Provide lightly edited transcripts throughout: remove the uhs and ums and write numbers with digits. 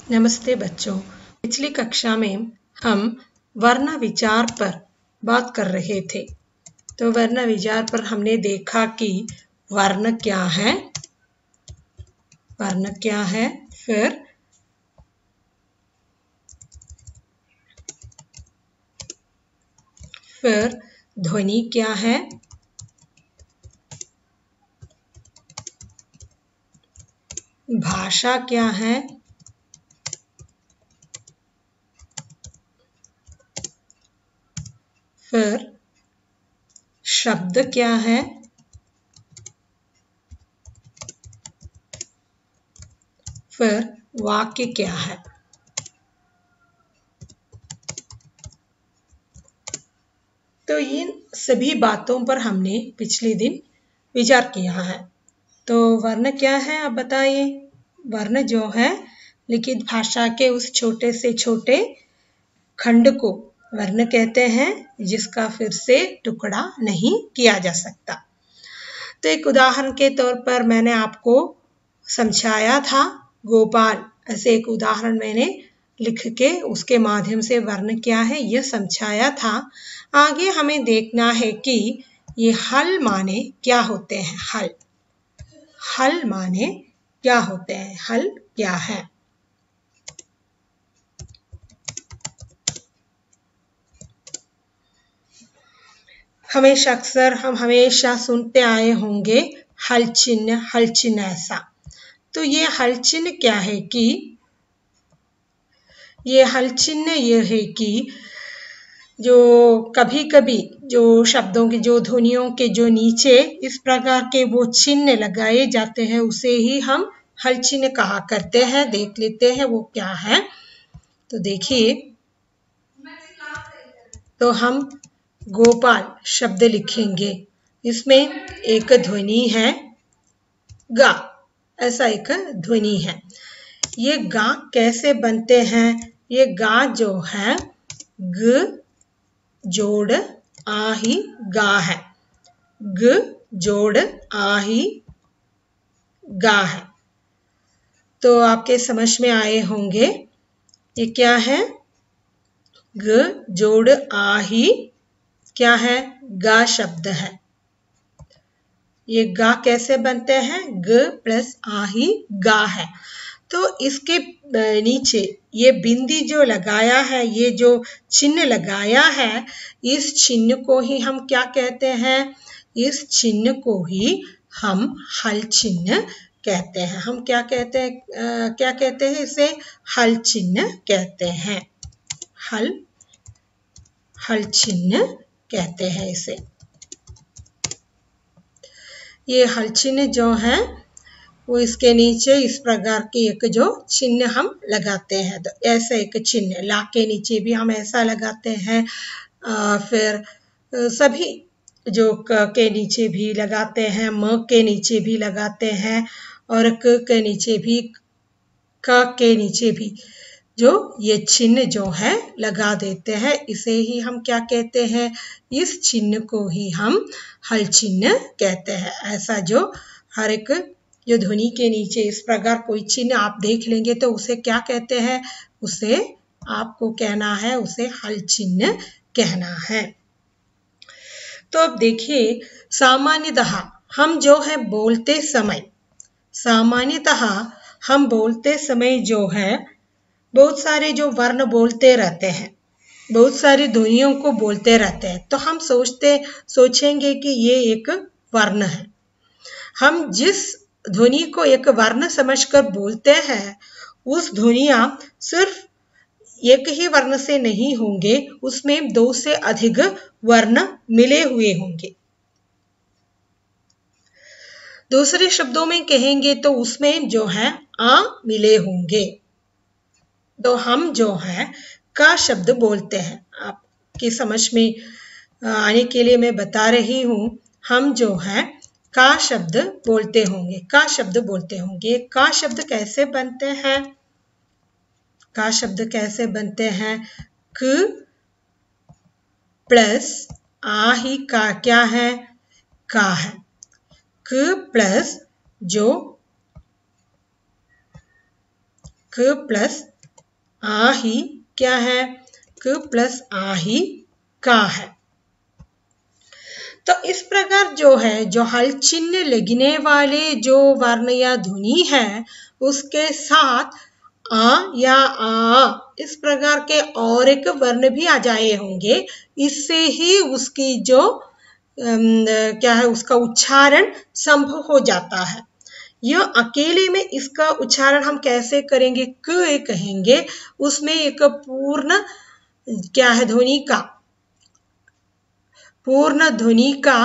नमस्ते बच्चों। पिछली कक्षा में हम वर्ण विचार पर बात कर रहे थे। तो वर्ण विचार पर हमने देखा कि वर्ण क्या है, फिर ध्वनि क्या है, भाषा क्या है, फिर शब्द क्या है, फिर वाक्य क्या है। तो इन सभी बातों पर हमने पिछले दिन विचार किया है। तो वर्ण क्या है आप बताइए। वर्ण जो है लिखित भाषा के उस छोटे से छोटे खंड को वर्ण कहते हैं जिसका फिर से टुकड़ा नहीं किया जा सकता। तो एक उदाहरण के तौर पर मैंने आपको समझाया था गोपाल, ऐसे एक उदाहरण मैंने लिख के उसके माध्यम से वर्ण क्या है यह समझाया था। आगे हमें देखना है कि ये हल माने क्या होते हैं। हल माने क्या होते हैं, हल क्या है। हम हमेशा सुनते आए होंगे हल चिन्ह ऐसा। तो ये हल चिन्ह क्या है कि ये हल चिन्ह ये है कि जो कभी कभी जो शब्दों के जो ध्वनियों के जो नीचे इस प्रकार के वो चिन्ह लगाए जाते हैं उसे ही हम हल चिन्ह कहा करते हैं। देख लेते हैं वो क्या है। तो देखिए, तो हम गोपाल शब्द लिखेंगे, इसमें एक ध्वनि है गा, ऐसा एक ध्वनि है। ये गा कैसे बनते हैं, ये गा जो है ग जोड़ आही गा है, ग जोड़ आही गा है। तो आपके समझ में आए होंगे ये क्या है, ग जोड़ आही क्या है, गा शब्द है। ये गा कैसे बनते हैं, ग प्लस आही गा है। तो इसके नीचे ये बिंदी जो लगाया है, ये जो चिन्ह लगाया है, इस चिन्ह को ही हम क्या कहते हैं, इस चिन्ह को ही हम हल चिन्ह कहते हैं। हम क्या कहते हैं, क्या कहते हैं इसे, हल चिन्ह कहते हैं। हल चिन्ह कहते हैं इसे। ये हल चिन्ह जो है वो इसके नीचे इस प्रकार की एक जो चिन्ह हम लगाते हैं। तो ऐसा एक चिन्ह ला के नीचे भी हम ऐसा लगाते हैं। फिर सभी जो क के नीचे भी लगाते हैं, म के नीचे भी लगाते हैं और क के नीचे भी, क के नीचे भी जो ये चिन्ह जो है लगा देते हैं। इसे ही हम क्या कहते हैं, इस चिन्ह को ही हम हल चिन्ह कहते हैं। ऐसा जो हर एक जो ध्वनि के नीचे इस प्रकार कोई चिन्ह आप देख लेंगे तो उसे क्या कहते हैं, उसे आपको कहना है, उसे हल चिन्ह कहना है। तो अब देखिए, सामान्यतः हम जो है बोलते समय, सामान्यतः हम बोलते समय जो है बहुत सारे जो वर्ण बोलते रहते हैं, बहुत सारी ध्वनियों को बोलते रहते हैं। तो हम सोचेंगे कि ये एक वर्ण है। हम जिस ध्वनि को एक वर्ण समझकर बोलते हैं, उस ध्वनियां सिर्फ एक ही वर्ण से नहीं होंगे, उसमें दो से अधिक वर्ण मिले हुए होंगे। दूसरे शब्दों में कहेंगे तो उसमें जो है आ मिले होंगे। तो हम जो है का शब्द बोलते हैं, आपकी समझ में आने के लिए मैं बता रही हूं। हम जो है का शब्द बोलते होंगे, का शब्द बोलते होंगे। का शब्द कैसे बनते हैं, का शब्द कैसे बनते हैं, क प्लस आ ही का क्या है, का है। क प्लस जो क प्लस आही क्या है? क प्लस आही का है। तो इस प्रकार जो है, जो हल चिन्ह लगने वाले जो वर्ण या ध्वनि है उसके साथ आ या आ इस प्रकार के और एक वर्ण भी आ जाए होंगे, इससे ही उसकी जो क्या है उसका उच्चारण संभव हो जाता है। यह अकेले में इसका उच्चारण हम कैसे करेंगे? क कहेंगे, उसमें एक पूर्ण क्या है पूर्ण ध्वनि का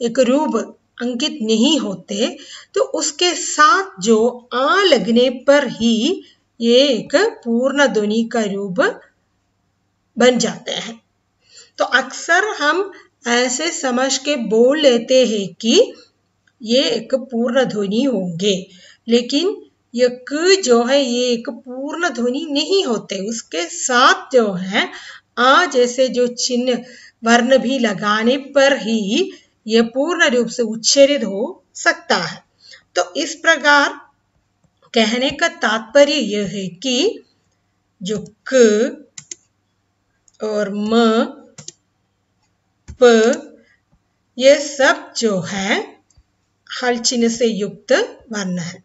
एक रूप अंकित नहीं होते, तो उसके साथ जो आ लगने पर ही ये एक पूर्ण ध्वनि का रूप बन जाते हैं। तो अक्सर हम ऐसे समझ के बोल लेते हैं कि ये एक पूर्ण ध्वनि होंगे, लेकिन ये क जो है ये एक पूर्ण ध्वनि नहीं होते, उसके साथ जो है आ जैसे जो चिन्ह वर्ण भी लगाने पर ही यह पूर्ण रूप से उच्चारित हो सकता है। तो इस प्रकार कहने का तात्पर्य यह है कि जो क और म प ये सब जो है हल चिन्ह से युक्त वर्ण है।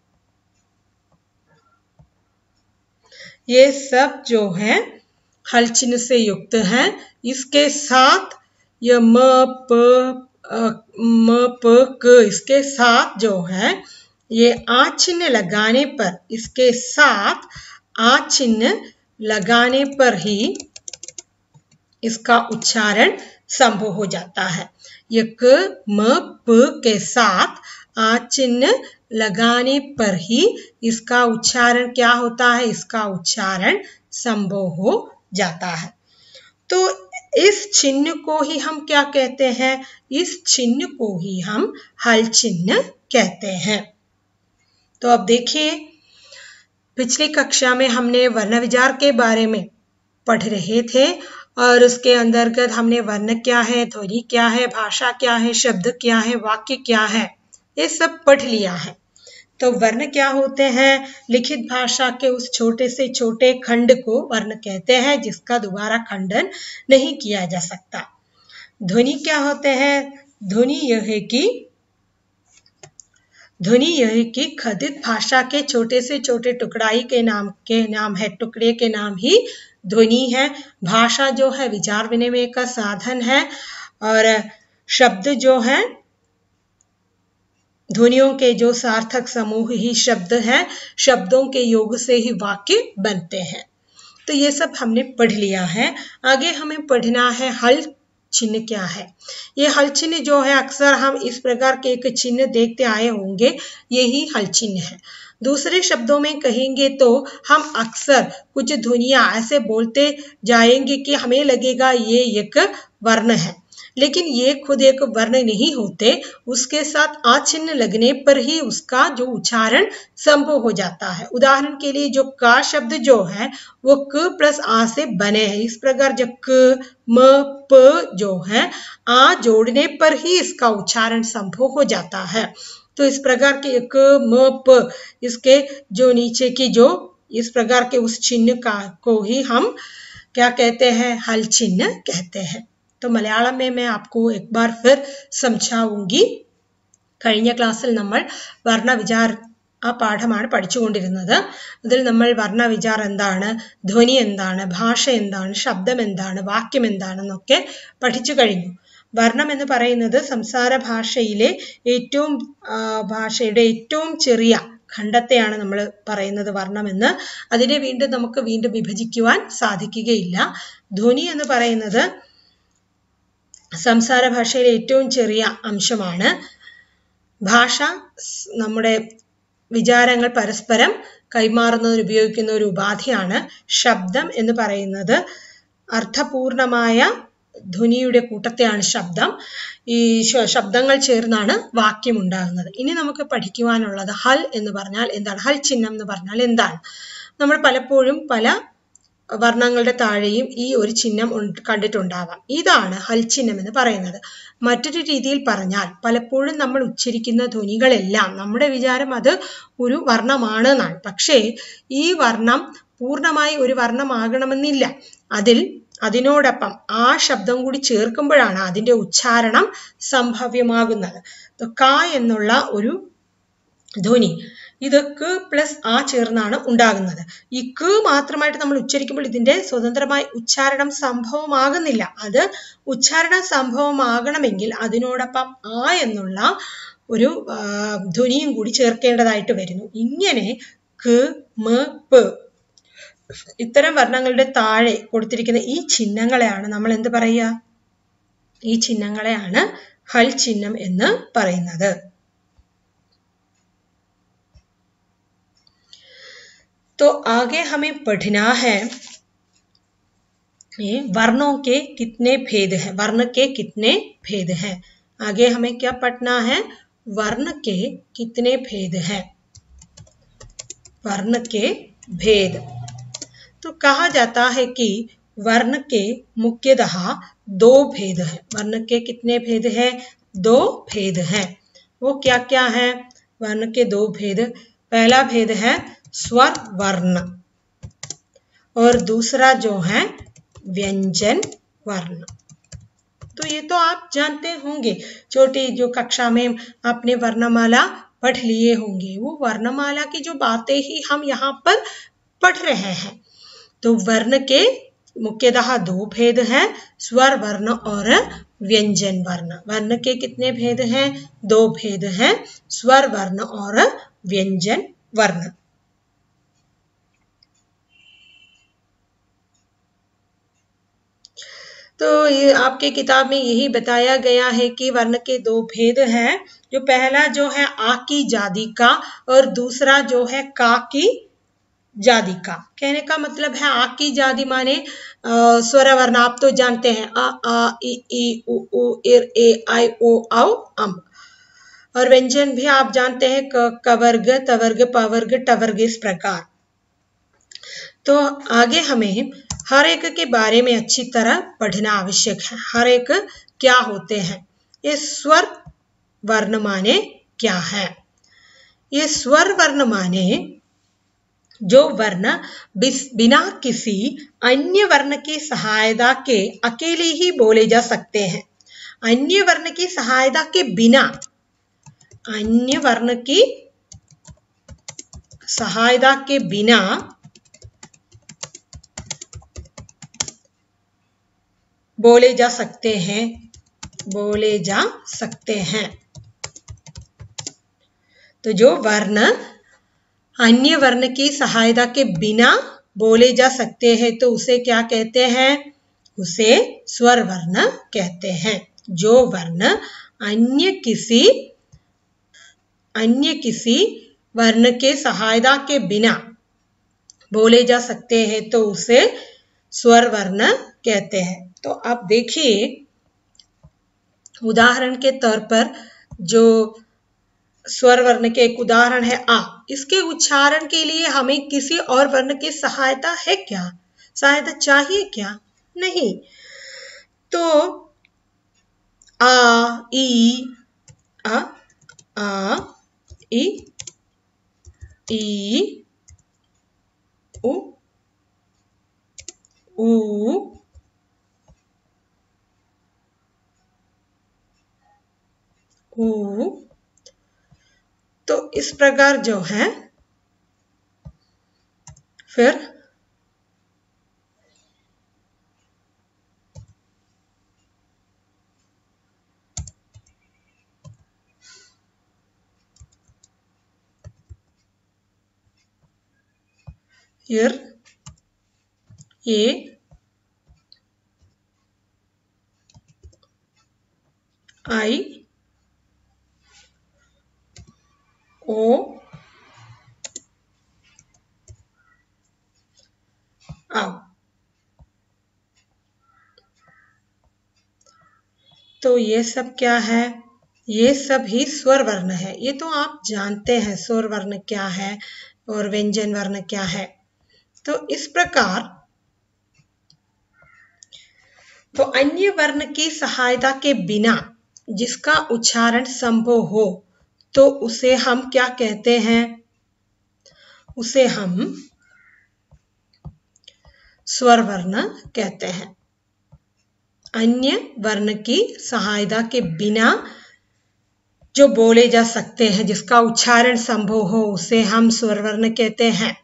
ये सब जो है हल चिन्ह से युक्त है। इसके साथ यह म प क इसके साथ जो है ये आ चिन्ह लगाने पर, इसके साथ आ चिन्ह लगाने पर ही इसका उच्चारण संभव हो जाता है। ये क म प के साथ आ चिन्ह लगाने पर ही इसका उच्चारण क्या होता है? इसका उच्चारण संभव हो जाता है। तो इस चिन्ह को ही हम क्या कहते हैं? इस चिन्ह को ही हम हल चिन्ह कहते हैं। तो अब देखिए, पिछली कक्षा में हमने वर्ण विचार के बारे में पढ़ रहे थे और उसके अंतर्गत हमने वर्ण क्या है, ध्वनि क्या है, भाषा क्या है, शब्द क्या है, वाक्य क्या है, ये सब पढ़ लिया है। तो वर्ण क्या होते हैं? लिखित भाषा के उस छोटे से छोटे खंड को वर्ण कहते हैं जिसका दोबारा खंडन नहीं किया जा सकता। ध्वनि क्या होते हैं? ध्वनि यह है कि खदित भाषा के छोटे से छोटे टुकड़े के नाम ही ध्वनि है। भाषा जो है विचार विनिमय का साधन है और शब्द जो है ध्वनियों के जो सार्थक समूह ही शब्द है, शब्दों के योग से ही वाक्य बनते हैं। तो ये सब हमने पढ़ लिया है। आगे हमें पढ़ना है हल चिन्ह क्या है। ये हल चिन्ह जो है अक्सर हम इस प्रकार के एक चिन्ह देखते आए होंगे, यही हल चिन्ह है। दूसरे शब्दों में कहेंगे तो हम अक्सर कुछ ध्वनियां ऐसे बोलते जाएंगे कि हमें लगेगा ये एक वर्ण है, लेकिन ये खुद एक वर्ण नहीं होते, उसके साथ आ चिन्ह लगने पर ही उसका जो उच्चारण संभव हो जाता है। उदाहरण के लिए जो का शब्द जो है वो क प्लस आ से बने हैं। इस प्रकार जब क म प जो है आ जोड़ने पर ही इसका उच्चारण संभव हो जाता है। तो इस प्रकार के क म प इसके जो नीचे की जो इस प्रकार के उस चिन्ह का को ही हम क्या कहते हैं? हल चिन्ह कहते हैं। तो मलयाളം में मैं आपको एक बार फिर समझाऊंगी। കഴിഞ്ഞ ക്ലാസ്സിൽ നമ്മൾ വർണ്ണവിചാർ ആ പാഠമാണ് പഠിച്ചുകൊണ്ടിരുന്നത്. അതിൽ നമ്മൾ വർണ്ണവിചാർ എന്താണ്, ധ്വനി എന്താണ്, ഭാഷ എന്താണ്, ശബ്ദം എന്താണ്, വാക്യം എന്താണെന്നൊക്കെ പഠിച്ചു കഴിഞ്ഞു. വർണ്ണം എന്ന് പറയുന്നത് സംസാര ഭാഷയിലെ ഭാഷയുടെ ഏറ്റവും ചെറിയ ഖണ്ഡത്തെയാണ് നമ്മൾ പറയുന്നത് വർണ്ണമെന്ന്. അതിനെ നമുക്ക് വീണ്ടും വിഭജിക്കുവാൻ സാധിക്കുകയില്ല. ധ്വനി എന്ന് പറയുന്നത് സംസാര ഭാഷയിലെ ഏറ്റവും ചെറിയ അംശമാണ്. ഭാഷ നമ്മുടെ വിചാരങ്ങൾ പരസ്പരം കൈമാറുന്നതിന് ഉപയോഗിക്കുന്ന ഒരു ഉപാധിയാണ്. ശബ്ദം എന്ന് പറയുന്നത് അർത്ഥപൂർണമായ ധ്വനിയുടെ കൂട്ടത്തെയാണ് ശബ്ദം. ഈ ശബ്ദങ്ങൾ ചേർന്നാണ് വാക്യം ഉണ്ടാകുന്നത്. ഇനി നമുക്ക് പഠിക്കുവാനുള്ളത് ഹൽ എന്ന് പറഞ്ഞാൽ എന്താണ്, ഹൽ ചിഹ്നം എന്ന് പറഞ്ഞാൽ എന്താണ്. നമ്മൾ പലപ്പോഴും പല വർണ്ണങ്ങളുടെ താഴെയും ഈ ഒരു ചിഹ്നം കണ്ടിട്ടുണ്ടാവാം. ഇതാണ് ഹൽ ചിഹ്നം എന്ന് പറയുന്നത്. മറ്റൊരു രീതിയിൽ പറഞ്ഞാൽ പലപ്പോഴും നമ്മൾ ഉച്ചരിക്കുന്ന ധ്വനികളെല്ലാം നമ്മുടെ വിചാരം അത് ഒരു വർണ്ണമാണ് എന്നാണ്. പക്ഷേ ഈ വർണ്ണം പൂർണ്ണമായി ഒരു വർണ്ണമാകണമെന്നില്ല. അതിനോടൊപ്പം ആ ശബ്ദം കൂടി ചേർക്കുമ്പോഴാണ് അതിന്റെ ഉച്ചാരണം സംഭവ്യമാകുന്നത്. ക എന്നുള്ള ഒരു ധ്വനി ഇത് ക പ്ലസ് ആ ചേർന്നാണ് ഉണ്ടാകുന്നത്. ഈ ക മാത്രമായിട്ട് നമ്മൾ ഉച്ചരിക്കുമ്പോൾ ഇതിന്റെ സ്വതന്ത്രമായി ഉച്ചാരണം സംഭവമാകുന്നില്ല. അത് ഉച്ചാരണം സംഭവമാകണമെങ്കിൽ അതിനോടൊപ്പം ആ എന്നുള്ള ഒരു ധ്വനിയും കൂടി ചേർക്കേണ്ടതായിട്ട് വരുന്നു. ഇങ്ങനെ ക മ പ ഇത്തരം വർണ്ണങ്ങളുടെ താഴെ കൊടുത്തിരിക്കുന്ന ഈ ചിഹ്നങ്ങളെയാണ് നമ്മൾ എന്ത് പറയുക? ഈ ചിഹ്നങ്ങളെയാണ് ഹൽ ചിഹ്നം എന്ന് പറയുന്നത്. तो आगे हमें पढ़ना है वर्णों के कितने भेद हैं. वर्ण के कितने भेद हैं. आगे हमें क्या पढ़ना है? वर्ण के कितने भेद हैं. वर्ण के भेद. तो कहा जाता है कि वर्ण के मुख्यतः 2 भेद हैं. वर्ण के कितने भेद हैं? 2 भेद हैं. वो क्या क्या है? वर्ण के 2 भेद. पहला भेद है स्वर वर्ण और दूसरा जो है व्यंजन वर्ण. तो ये तो आप जानते होंगे, छोटी जो कक्षा में आपने वर्णमाला पढ़ लिए होंगे. वो वर्णमाला की जो बातें ही हम यहाँ पर पढ़ रहे हैं. तो वर्ण के मुख्यतः 2 भेद हैं, स्वर वर्ण और व्यंजन वर्ण. वर्ण के कितने भेद हैं? 2 भेद हैं, स्वर वर्ण और व्यंजन वर्ण. तो ये आपके किताब में यही बताया गया है कि वर्ण के 2 भेद हैं. जो पहला जो है आ की जाति का और दूसरा जो है का की जाति का. कहने का मतलब है आ की जाति माने स्वर वर्ण आप तो जानते हैं, अ आ ई उ ऊ इर ए आई ओ औ अम. और व्यंजन भी आप जानते हैं, क वर्ग त वर्ग प वर्ग ट वर्ग इस प्रकार. तो आगे हमें हर एक के बारे में अच्छी तरह पढ़ना आवश्यक है. हर एक क्या होते हैं. ये स्वर वर्ण माने क्या है? ये स्वर वर्ण माने जो वर्ण बिना किसी अन्य वर्ण की सहायता के अकेले ही बोले जा सकते हैं. अन्य वर्ण की सहायता के बिना, अन्य वर्ण की सहायता के बिना बोले जा सकते हैं. बोले जा सकते हैं. तो जो वर्ण अन्य वर्ण की सहायता के बिना बोले जा सकते हैं तो उसे क्या कहते हैं? उसे स्वर वर्ण कहते हैं. जो वर्ण अन्य किसी वर्ण के सहायता के बिना बोले जा सकते हैं तो उसे स्वर वर्ण कहते हैं. तो आप देखिए, उदाहरण के तौर पर जो स्वर वर्ण के एक उदाहरण है आ. इसके उच्चारण के लिए हमें किसी और वर्ण की सहायता है क्या? सहायता चाहिए क्या? नहीं. तो आ ई ई उ ऊ ऊ. तो इस प्रकार जो है, फिर इर ए आई ओ आओ. तो ये सब क्या है? ये सब ही स्वर वर्ण है. ये तो आप जानते हैं स्वर वर्ण क्या है और व्यंजन वर्ण क्या है. तो इस प्रकार तो अन्य वर्ण की सहायता के बिना जिसका उच्चारण संभव हो तो उसे हम क्या कहते हैं? उसे हम स्वर वर्ण कहते हैं। अन्य वर्ण की सहायता के बिना जो बोले जा सकते हैं, जिसका उच्चारण संभव हो, उसे हम स्वर वर्ण कहते हैं।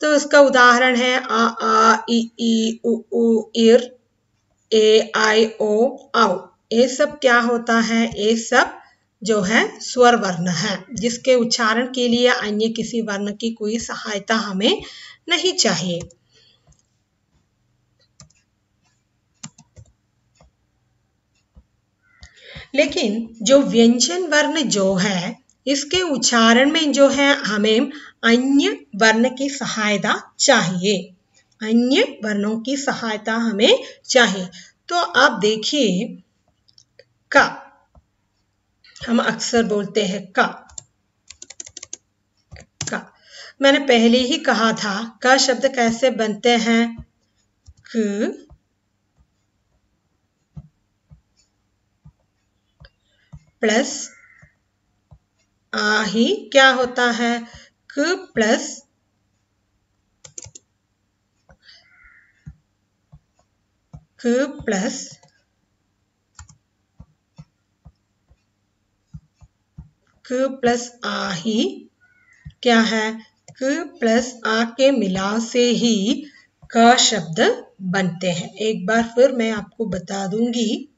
तो इसका उदाहरण है आ इ उ इर ए आई ओ औ। ये सब क्या होता है? ये सब जो है स्वर वर्ण है, जिसके उच्चारण के लिए अन्य किसी वर्ण की कोई सहायता हमें नहीं चाहिए। लेकिन जो व्यंजन वर्ण जो है, इसके उच्चारण में जो है हमें अन्य वर्ण की सहायता चाहिए। अन्य वर्णों की सहायता हमें चाहिए। तो आप देखिए, का हम अक्सर बोलते हैं का। मैंने पहले ही कहा था का शब्द कैसे बनते हैं? क प्लस आ ही क्या होता है? क प्लस आ ही क्या है? क प्लस आ के मिलाव से ही क शब्द बनते हैं। एक बार फिर मैं आपको बता दूंगी।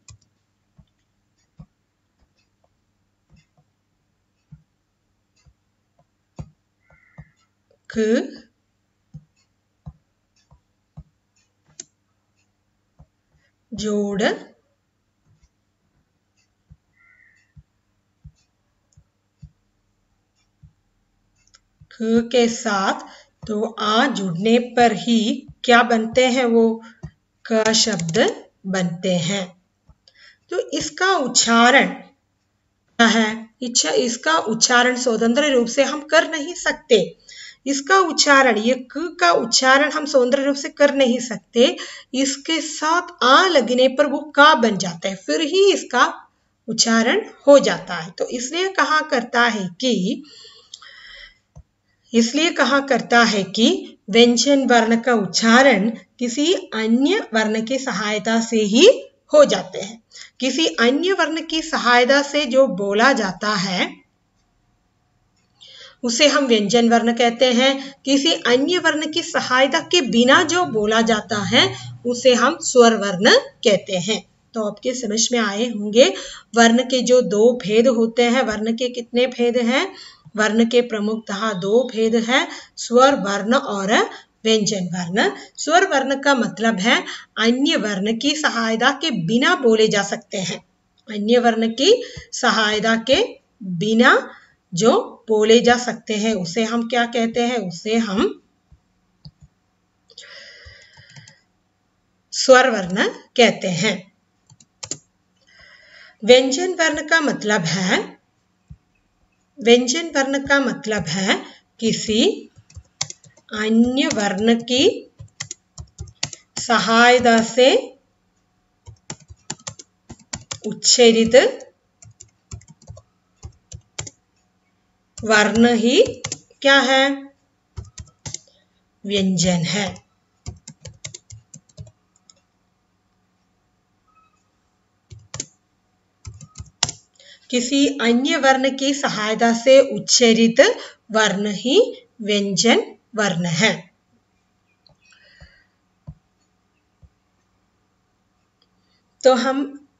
क जोड़ ख के साथ तो आ जुड़ने पर ही क्या बनते हैं? वो क शब्द बनते हैं। तो इसका उच्चारण क्या है? इसका उच्चारण स्वतंत्र रूप से हम कर नहीं सकते। इसका उच्चारण, ये क का उच्चारण हम स्वतंत्र रूप से कर नहीं सकते। इसके साथ आ लगने पर वो का बन जाता है, फिर ही इसका उच्चारण हो जाता है। तो इसलिए कहा करता है कि व्यंजन वर्ण का उच्चारण किसी अन्य वर्ण की सहायता से ही हो जाते हैं। किसी अन्य वर्ण की सहायता से जो बोला जाता है उसे हम व्यंजन वर्ण कहते हैं। किसी अन्य वर्ण की सहायता के बिना जो बोला जाता है उसे हम स्वर वर्ण कहते हैं। तो आपके समझ में आए होंगे वर्ण के जो दो भेद होते हैं। वर्ण के कितने भेद हैं? वर्ण के प्रमुखतः दो भेद हैं, स्वर वर्ण और व्यंजन वर्ण। स्वर वर्ण का मतलब है अन्य वर्ण की सहायता के बिना बोले जा सकते हैं। अन्य वर्ण की सहायता के बिना जो बोले जा सकते हैं उसे हम क्या कहते हैं? उसे हम स्वर वर्ण कहते हैं। व्यंजन वर्ण का मतलब है किसी अन्य वर्ण की सहायता से उच्चारित वर्ण ही क्या है? व्यंजन है। किसी अन्य वर्ण की सहायता से उच्चारित वर्ण ही व्यंजन वर्ण है। तो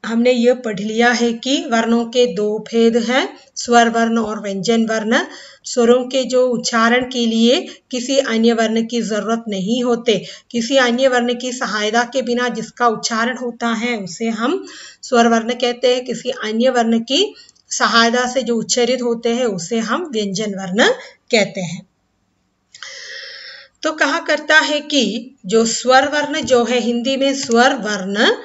हमने ये पढ़ लिया है कि वर्णों के दो भेद हैं, स्वर वर्ण और व्यंजन वर्ण। स्वरों के जो उच्चारण के लिए किसी अन्य वर्ण की जरूरत नहीं होते, किसी अन्य वर्ण की सहायता के बिना जिसका उच्चारण होता है उसे हम स्वर वर्ण कहते हैं। किसी अन्य वर्ण की सहायता से जो उच्चारित होते हैं उसे हम व्यंजन वर्ण कहते हैं। तो कहा करता है कि जो स्वर वर्ण जो है, हिंदी में स्वर वर्ण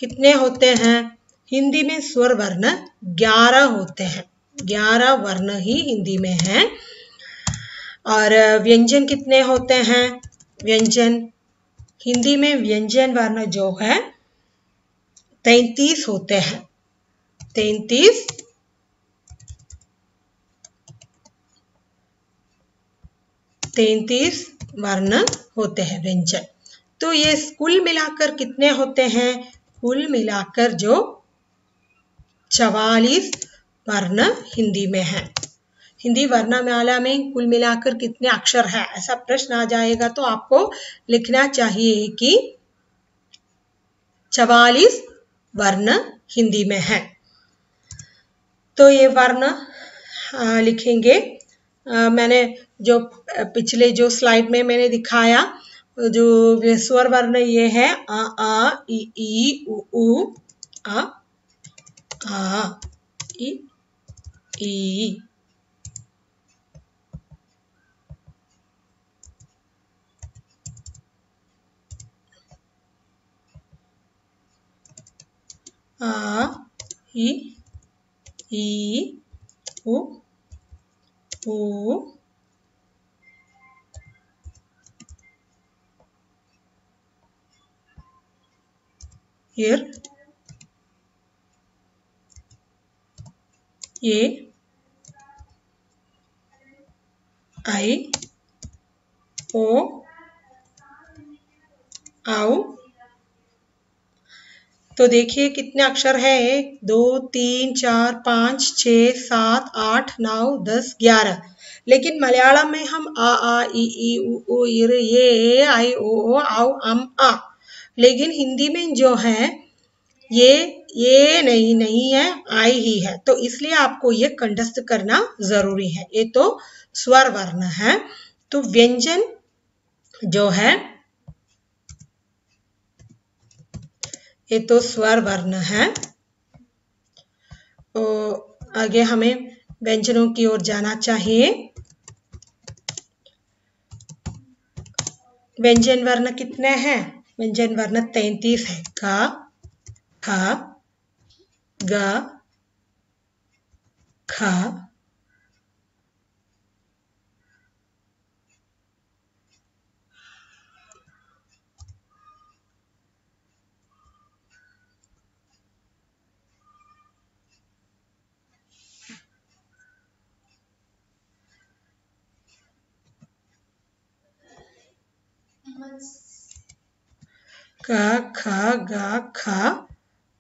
कितने होते हैं? हिंदी में स्वर वर्ण 11 होते हैं। 11 वर्ण ही हिंदी में हैं। और व्यंजन कितने होते हैं? व्यंजन हिंदी में व्यंजन वर्ण जो है 33 होते हैं। 33 वर्ण होते हैं व्यंजन। तो ये कुल मिलाकर कितने होते हैं? कुल मिलाकर जो 44 वर्ण हिंदी में है। हिंदी वर्णमाला में कुल मिलाकर कितने अक्षर है, ऐसा प्रश्न आ जाएगा तो आपको लिखना चाहिए कि 44 वर्ण हिंदी में है। तो ये वर्ण लिखेंगे। मैंने जो पिछले जो स्लाइड में मैंने दिखाया, जो स्वर वर्ण ये है आ ई उ आ ई ई उ इर ए आई ओ औ। तो देखिए कितने अक्षर है, 1 2 3 4 5 6 7 8 9 10 11। लेकिन मलयालम में हम आ ई उ इर ये आई ओ औ अम आ। लेकिन हिंदी में जो है ये नहीं है, आई ही है। तो इसलिए आपको ये कंठस्थ करना जरूरी है। ये तो स्वर वर्ण है। तो व्यंजन जो है ये तो स्वर वर्ण है। तो आगे हमें व्यंजनों की ओर जाना चाहिए। व्यंजन वर्ण कितने हैं? व्यंजन वर्ण 33 है। का, ख, ग, ख, क, ख, ग, ख,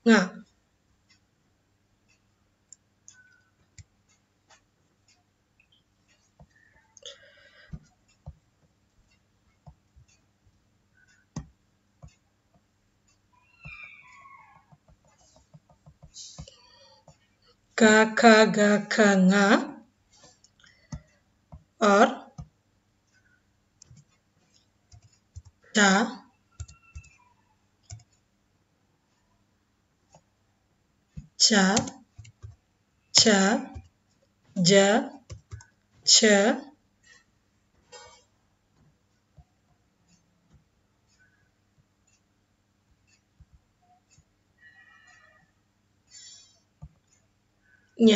ङ। क, ख, ग, ख, ङ और च, छ, छ, ज, छ, ञ।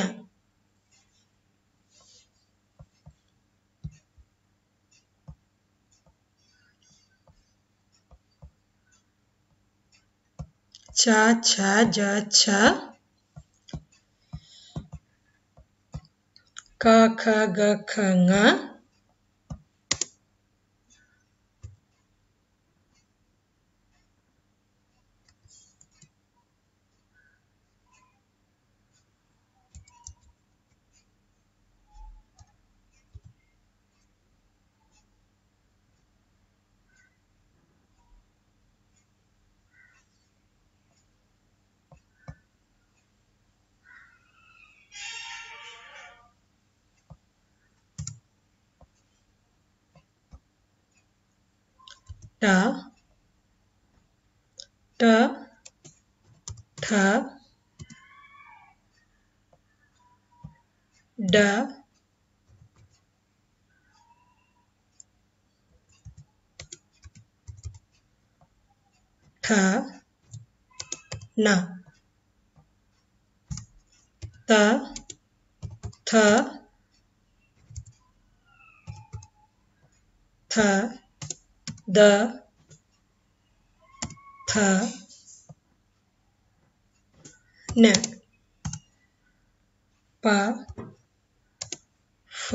छ, छ, ज, छ, क, ख, ग, ख, ङ, ट, ट, ठ, ड, ठ, न, त, थ, थ, द, थ, न, प, फ,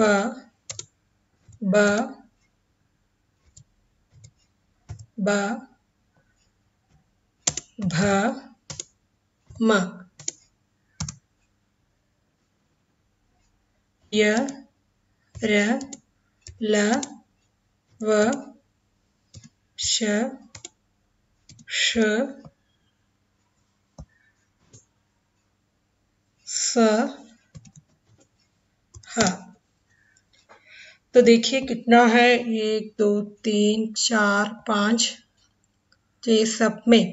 ब, ब, भ म य र ल व श श स ह। तो देखिए कितना है, 1 2 3 4 5, ये सब में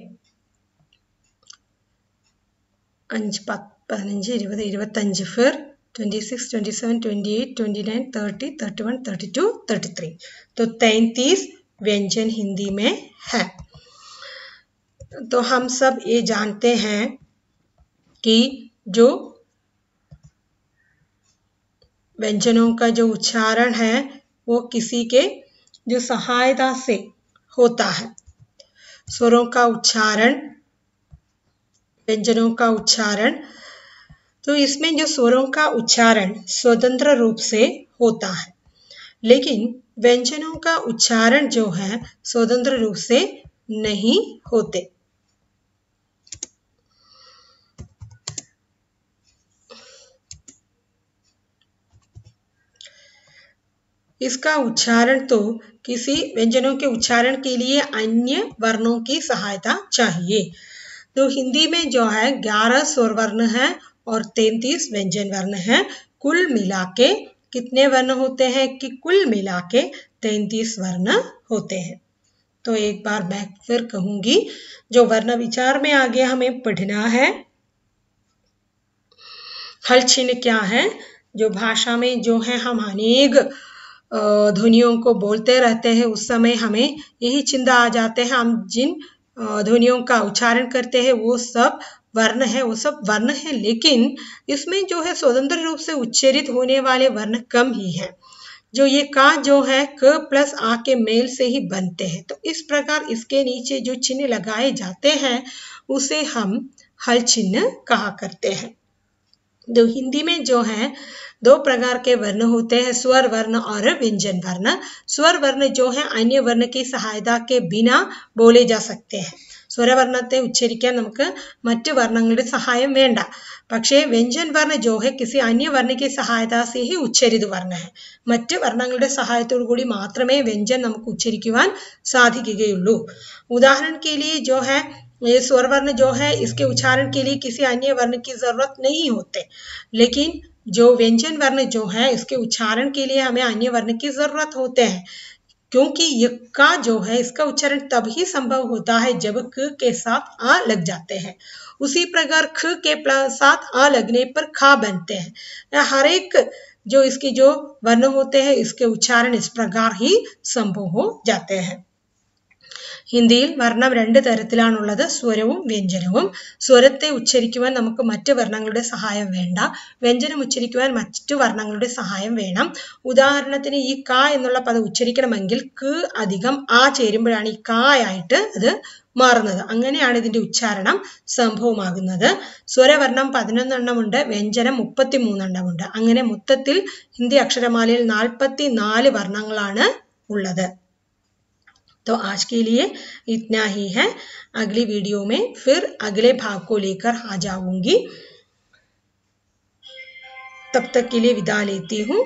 5 10 15 20 25, फिर 26 27 28 29 30 31 32 33, तो 33 व्यंजन हिंदी में है। तो हम सब ये जानते हैं कि जो व्यंजनों का जो उच्चारण है वो किसी के जो सहायता से होता है। स्वरों का उच्चारण, व्यंजनों का उच्चारण, तो इसमें जो स्वरों का उच्चारण स्वतंत्र रूप से होता है, लेकिन व्यंजनों का उच्चारण जो है स्वतंत्र रूप से नहीं होते। इसका उच्चारण तो किसी व्यंजनों के उच्चारण के लिए अन्य वर्णों की सहायता चाहिए। तो हिंदी में जो है 11 स्वर वर्ण है और 33 व्यंजन वर्ण है। कुल मिला के कितने वर्ण होते हैं कि कुल मिला के 33 वर्ण होते हैं। तो एक बार मैं फिर कहूंगी, जो वर्ण विचार में आगे हमें पढ़ना है, हल चिन्ह क्या है। जो भाषा में जो है हम अनेक ध्वनियों को बोलते रहते हैं, उस समय हमें यही चिंता आ जाते हैं। हम जिन ध्वनियों का उच्चारण करते हैं वो सब वर्ण है, वो सब वर्ण है, लेकिन इसमें जो है स्वतंत्र रूप से उच्चरित होने वाले वर्ण कम ही है। जो ये का जो है क प्लस आ के मेल से ही बनते हैं। तो इस प्रकार इसके नीचे जो चिन्ह लगाए जाते हैं उसे हम हल चिन्ह कहा करते हैं। जो हिंदी में जो है 2 प्रकार के वर्ण होते हैं, स्वर वर्ण और व्यंजन वर्ण। स्वर वर्ण जो है अन्य वर्ण की सहायता के बिना बोले जा सकते हैं। സ്വരവർണ്ണത്തെ ഉച്ചരിക്കാൻ നമുക്ക് മറ്റു വർണ്ണങ്ങളുടെ സഹായം വേണ്ട. പക്ഷേ വ്യഞ്ജൻ വर्ण जो है किसी अन्य वर्ण की सहायता से ही उच्चरित वर्ण है. മറ്റു വർണ്ണങ്ങളുടെ സഹായത്തോടു കൂടി മാത്രമേ വ്യഞ്ജൻ നമുക്ക് ഉച്ചരിക്കുവാൻ സാധിക്കുകയുള്ളൂ. उदाहरण के लिए जो है ये स्वर वर्ण जो है इसके उच्चारण के लिए किसी अन्य वर्ण की जरूरत नहीं होते, लेकिन जो व्यंजन वर्ण जो है इसके उच्चारण के लिए हमें अन्य वर्ण की जरूरत होते हैं, क्योंकि य का जो है इसका उच्चारण तभी संभव होता है जब क के साथ आ लग जाते हैं। उसी प्रकार ख के साथ आ लगने पर खा बनते हैं। हर एक जो इसके जो वर्ण होते हैं इसके उच्चारण इस प्रकार ही संभव हो जाते हैं। ഹിന്ദിയിൽ വർണ്ണം 2 തരത്തിലാണുള്ളത്, സ്വരവും വ്യഞ്ജനവും. സ്വരത്തെ ഉച്ചരിക്കുവാൻ നമുക്ക് മറ്റ് വർണ്ണങ്ങളുടെ സഹായം വേണ്ട, വ്യഞ്ജനം ഉച്ചരിക്കുവാൻ മറ്റു വർണ്ണങ്ങളുടെ സഹായം വേണം. ഉദാഹരണത്തിന് ഈ ക എന്നുള്ള പദം ഉച്ചരിക്കണമെങ്കിൽ ക അധികം ആ ചേരുമ്പോഴാണ് ഈ ക ആയിട്ട് അത് മാറുന്നത്. അങ്ങനെയാണ് ഇതിന്റെ ഉച്ചാരണം സംഭവമാകുന്നത്. സ്വരവർണ്ണം 11 എണ്ണമുണ്ട്, വ്യഞ്ജനം 33 എണ്ണമുണ്ട്. അങ്ങനെ മൊത്തത്തിൽ ഹിന്ദി അക്ഷരമാലയിൽ 44 വർണ്ണങ്ങളാണ് ഉള്ളത്. तो आज के लिए इतना ही है। अगली वीडियो में फिर अगले भाग को लेकर आ जाऊंगी। तब तक के लिए विदा लेती हूँ।